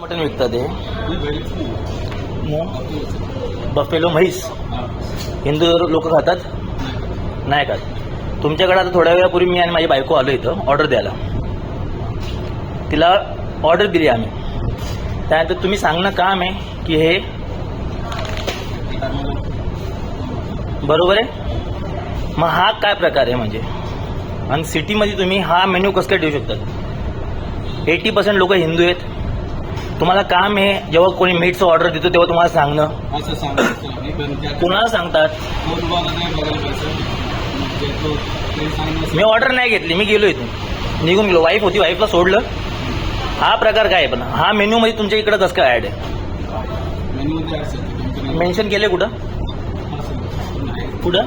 Mutton विकतात ते buffalo म्हैस हिंदू लोक खातात नाही खात. तुमच्याकडे आता थोड्या वेळापूर्वी मी आणि माझी बायको आलो इथं ऑर्डर द्यायला. तिला ऑर्डर दिली आम्ही. त्यानंतर तुम्ही सांगणं काम आहे की हे बरोबर आहे. मग हा काय प्रकार आहे म्हणजे? आणि सिटीमध्ये तुम्ही हा मेन्यू कसं काय देऊ शकतात? 80% लोक हिंदू आहेत. तुम्हाला काम आहे जेव्हा कोणी मीटचं ऑर्डर देतो तेव्हा तुम्हाला सांगणं. कुणाला सांगतात? मी ऑर्डर नाही घेतली, मी गेलो इथून निघून गेलो. वाईफ होती, वाईफला सोडलं. हा प्रकार काय आहे? पण हा मेन्यू मध्ये तुमच्या इकडे कसं काय ऍड आहे? मेन्शन केले कुठं कुठं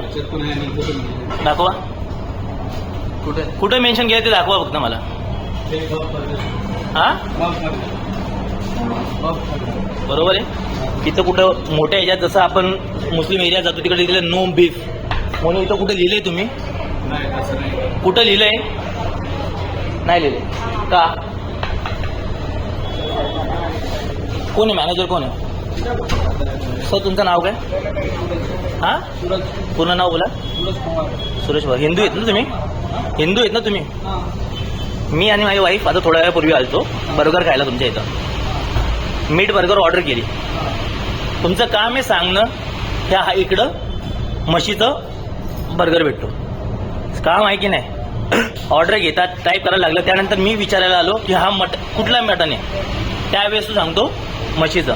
दाखवा. कुठं मेन्शन केलं ते दाखवा फक्त मला. हा बरोबर आहे. इथं कुठं मोठ्या ह्याच्यात जसं आपण मुस्लिम एरियात जातो तिकडे लिहिलं नो बीफ म्हणून इथं कुठं लिहिलंय तुम्ही? कुठं लिहिलंय? नाही लिहिलंय का? कोण आहे मॅनेजर? कोण आहे सर? तुमचं नाव काय? हा पूर्ण नाव बोला. सुरेश पवार. हिंदू आहेत ना तुम्ही? हिंदू आहेत ना तुम्ही? मी आणि माझी वाईफ आता थोड्या वेळापूर्वी आलतो बर्गर खायला तुमच्या इथं. मीट बर्गर ऑर्डर केली. तुमचं काम आहे सांगणं ह्या इकडं म्हशीचं बर्गर भेटतो. काम आहे की नाही? ऑर्डर घेतात, टाईप करायला लागलं. त्यानंतर मी विचारायला आलो की हा कुठला मटन आहे? त्यावेळेस तू सांगतो म्हशीचं.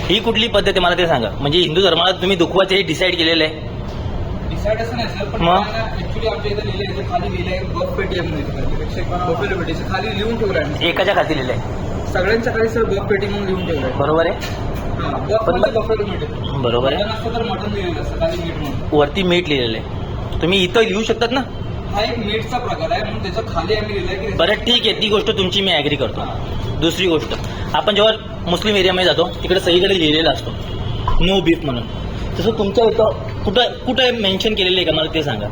ही कुठली पद्धत आहे मला ते सांगा. म्हणजे हिंदू धर्माला तुम्ही दुखवायचं हे डिसाईड केलेलं आहे? डिसाईड असं नाही सर, पण ऍक्च्युली आमच्या इथं लिहिलंय, खाली लिहिलंय बफ पेटी बफेलो पेटी खाली लिहून ठेवलं आहे. एकाच्या खाली लिहिलंय? सगळ्यांच्या खाली सर बफ पेटी म्हणून लिहून ठेवलंय. बरोबर आहे. बफेलो मीट बरोबर आहे. असतं तर मटन लिहिलेलं असतं खाली मीट म्हणून. वरती मीठ लिहिलेलं आहे. तुम्ही इथं लिहू शकतात ना? हा एक मीटचा प्रकार आहे म्हणून त्याच्या खाली आम्ही लिहिलंय की. बरं ठीक आहे, ती गोष्ट तुमची मी ॲग्री करतो. दुसरी गोष्ट, आपण जेव्हा मुस्लिम एरियामध्ये जातो तिकडे सगळीकडे लिहिलेला असतो नो बीफ म्हणून. तसं तुमच्या इथं कुठं मेन्शन केलेलं आहे का मला ते सांगा.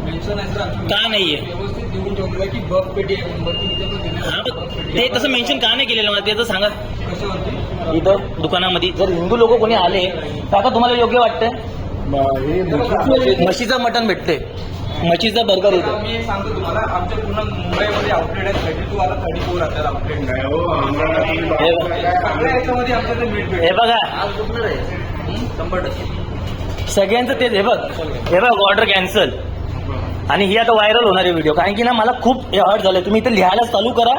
मेन्शन आहे सर का नाहीये? व्यवस्थित लिहून ठेवलेलं की बफ पेटी आहे म्हणून. ते तसं मेन्शन का नाही केलेलं मला ते तर सांगा. कशावरती? इथं दुकानामध्ये जर हिंदू लोक कोणी आले तर आता तुम्हाला योग्य वाटतंय? म्हशीचं मटण भेटते, म्हशीचं बर्गर होतं. मी सांगतो तुम्हाला आमच्या पूर्ण मुंबईमध्ये आउटलेट आहे. 32 वाला 34 आपल्याला आउटलेट सगळ्या याच्यामध्ये आमच्या मीट भेटते. हे बघा 100%. सगळ्यांचं तेच. हे बघ ऑर्डर कॅन्सल. आणि ही आता व्हायरल होणार आहे व्हिडिओ. कारण की ना मला खूप हर्ट झालंय. तुम्ही इथं लिहायला चालू करा.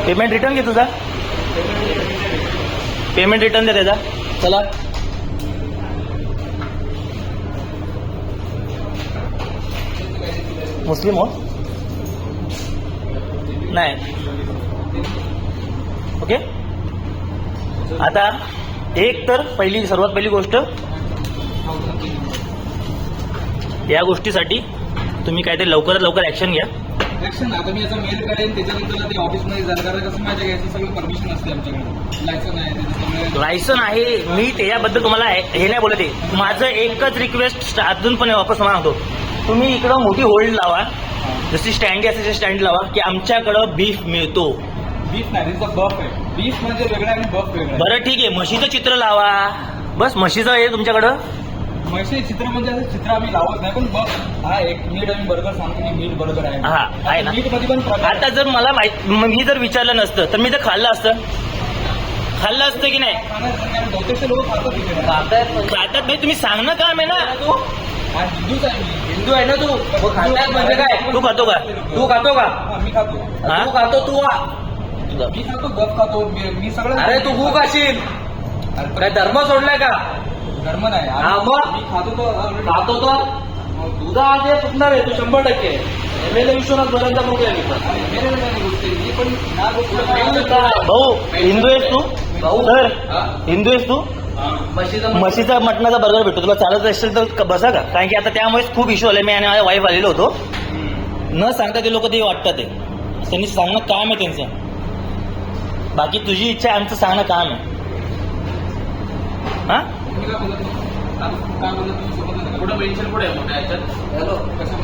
पेमेंट रिटर्न घे तुझा. पेमेंट रिटर्न दे त्याचा. चला मुस्लिम हो नाही. ओके. आता एक तर सर्वात पहिली गोष्ट या गोष्टीसाठी तुम्ही काहीतरी लवकरात लवकर ऍक्शन घ्या. ऍक्शन आता मी याचा मेल करेन. त्याच्यानंतर ते ऑफिसमध्ये जाणार. कारण कसं माझ्या घ्यायचं सगळं परमिशन असते आमच्याकडे. लायसन आहे. लायसन आहे. मी त्याच्याबद्दल तुम्हाला हे नाही बोलत आहे. माझं एकच रिक्वेस्ट अजून पण वापस मला सांगतो. तुम्ही इकडं मोठी होल्ड लावा, जशी स्टँडी असेल स्टँड लावा की आमच्याकडं बीफ मिळतो. बीफ नाही, बफ आहे. बीफ म्हणजे वेगळा आणि बफ वेगळा. बरं ठीक आहे, म्हशीचं चित्र लावा. बस म्हशीचं आहे तुमच्याकडं. म्हशी चित्र म्हणजे असं चित्र आम्ही लावत नाही, पण बफ हा एक मीट आम्ही बर्गर सांगतो की मीट बर्गर आहे. हा आहे ना. मीट मध्ये पण प्रकार. आता जर मला मी जर विचारलं नसतं तर मी तर खाल्लं असतं की नाही? बहुतेक लोक खातात तिथे. खातात नाही. तुम्ही सांगणं काम आहे ना. तू हा हिंदूच आहे. हिंदू आहे ना तू? म्हणजे काय? तू खातो का? तू खातो का? मी खातो. तू खातो? तू मी खातो, बफ खातो. मी सगळं. अरे तू खूप खाशील. काय धर्म सोडलाय का? धर्म नाही. मग? मी खातो तो. खातो तो तुझा आज हे चुकणार आहे. तू 100% MLA विश्वनाथ भरांचा मुलगा आहे. मी पण भाऊ हिंदू आहेस तू? सर हिंदू आहेस तू? म्हशीचा मटणाचा बर्गर भेटतो. तुला चालत असेल तर बसा का? कारण की आता त्यामुळेच खूप इश्यू आले. मी आणि माझ्या वाईफ आलेलो होतो. न सांगता ते लोक ते वाटतात. ते त्यांनी सांगणं काम आहे त्यांचं. बाकी तुझी इच्छा आहे, आमचं सांगणं काम आहे. हा पुढे मेन्शन पुढे आहे मोठ्या याच्यात. हॅलो कसं